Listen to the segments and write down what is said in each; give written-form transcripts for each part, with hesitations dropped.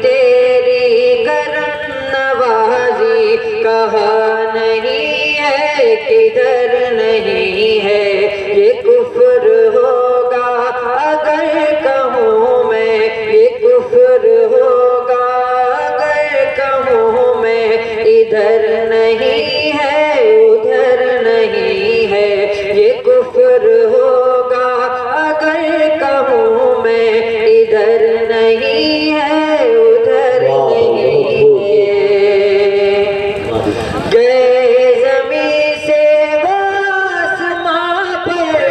तेरी करम नवाजी कहाँ नहीं है किधर नहीं है। ये कुफ्र होगा अगर कहूँ मैं, ये कुफ्र होगा अगर कहूँ मैं, इधर नहीं है उधर नहीं है। ये कुफ्र होगा अगर कहूँ मैं, इधर नहीं है उधर नहीं है। गए ज़मीं से वो आसमां पर,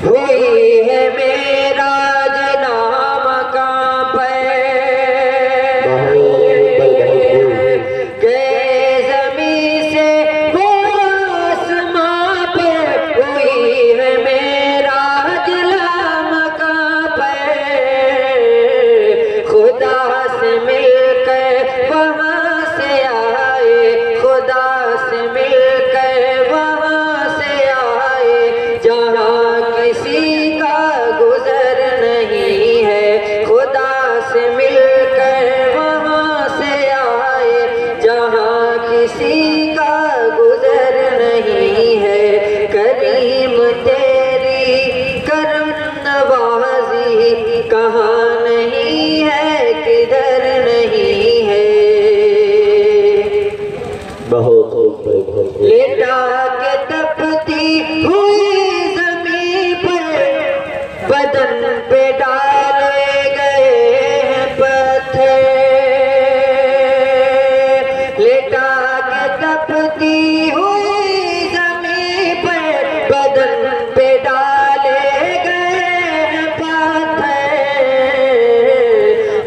हुई है मेराज नाम कहाँ पर। गए ज़मीं से वो आसमां पर, हुई है मेराज नाम कहाँ पर। खुदा से मिलकर वहाँ से आए, खुदा से मिलकर वहाँ से आए, जहाँ किसी का गुजर नहीं है। खुदा से मिलकर वहाँ से आए, जहाँ किसी का गुजर नहीं है। करीम तेरी करम नवाजी कहाँ नहीं है किधर नहीं है। लेटा के तपती हुई ज़मीं पर, बदन पे डाले गए हैं पत्थर। लेटा के तपती हुई ज़मीं पर, बदन पे डाले गए हैं पत्थर।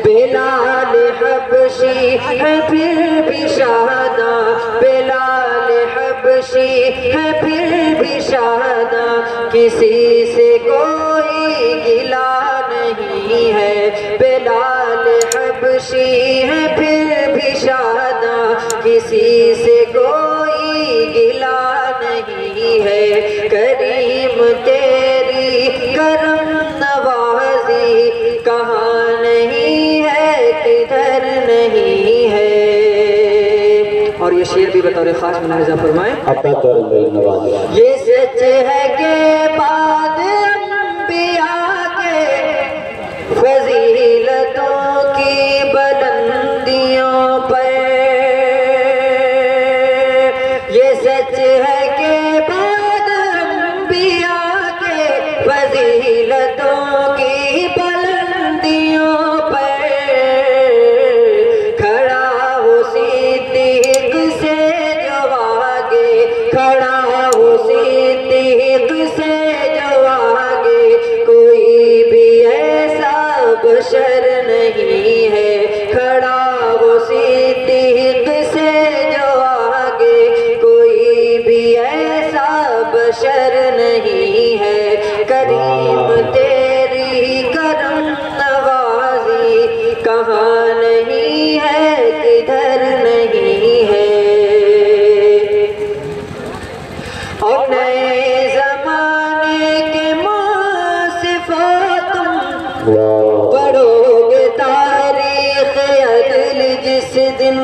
बिलाल हबशी है फिर भी शादा, बिलाल हबशी है फिर भी शादा, किसी से कोई गिला नहीं है। बिलाल हबशी है फिर भी शादा, किसी से कोई गिला नहीं है। करीम तेरी करम नवाजी कहाँ नहीं है किधर नहीं है। और ये शेर भी बतौर खास मुलाहिजा फरमाए। ये सच है कि बाद अंबिया के फजीलतों की बुलंदियों पर, ये सच है कि बाद अंबिया के फजीलतों की बुलंदियों पर, खड़ा हो सिद्दीक से जो आगे, खड़ा हो सिद्दीक से जो आगे, कोई भी ऐसा बशर नहीं है। खड़ा हो सिद्दीक से जो आगे, कोई भी ऐसा बशर नहीं है। करीम तेरी करम नवाजी कहाँ नहीं है किधर नहीं है। और नए ज़माने के मुसिफ़ो तुम पढ़ोगे तारीख़ अदल जिस दिन।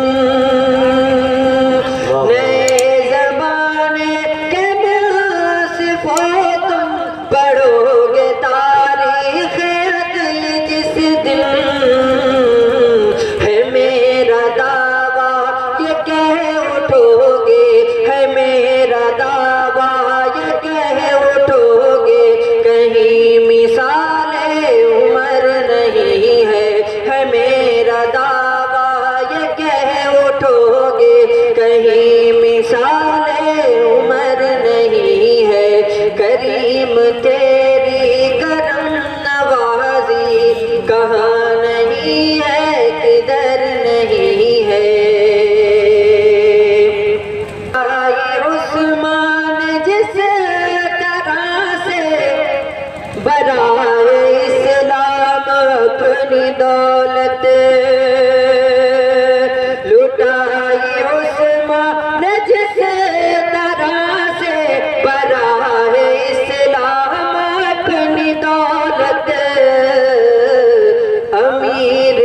नए ज़माने के मुसिफ़ो तुम पढ़ोगे तारीख़ अदल जिस दिन। है मेरा दावा ये कह उठोगे, है मेरा दावा ये कह उठोगे, कहीं मिसाले उमर नहीं है। है मेरा दावा ये कह उठोगे, कहीं मिसाले उमर नहीं है। करीम तेरी करम नवाजी कहाँ नहीं है किधर नहीं है। आए उस्मान जिस तरह से बराए इस्लाम अपनी दौलत, लुटाई उस्मान जिस तरह से बराए इस्लाम अपनी दौलत। अमीर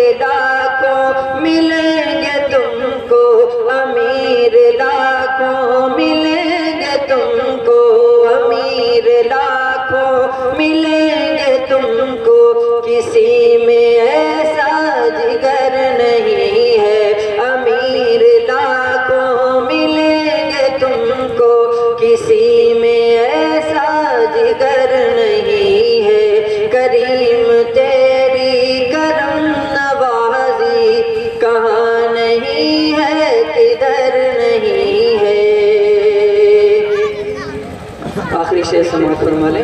में ऐसा जिगर नहीं है। अमीर लाखों मिलेंगे तुमको, किसी में ऐसा जिगर नहीं है। करीम तेरी करम नवाजी कहाँ नहीं है, किधर नहीं है। आखिरी शेर समाप्त फरमा लें।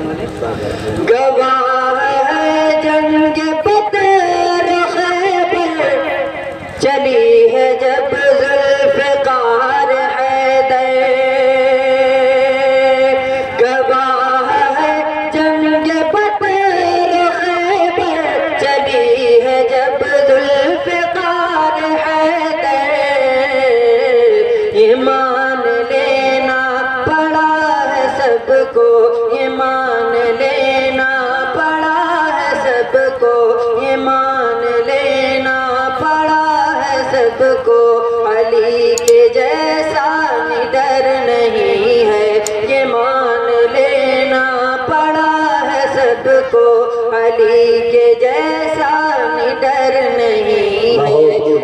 गवाह है जंग बदर खैबर, चली है जब जुल्फ़िकार हैदर। गवाह है जंग बदर खैबर, चली है जब जुल्फ़िकार हैदर। ये मान लेना पड़ा है सबको, ये मान लेना पड़ा है सबको, ये मान लेना पड़ा है सबको। अली के जैसा निडर नहीं है, ये मान लेना पड़ा है सबको। अली के जैसा निडर नहीं है।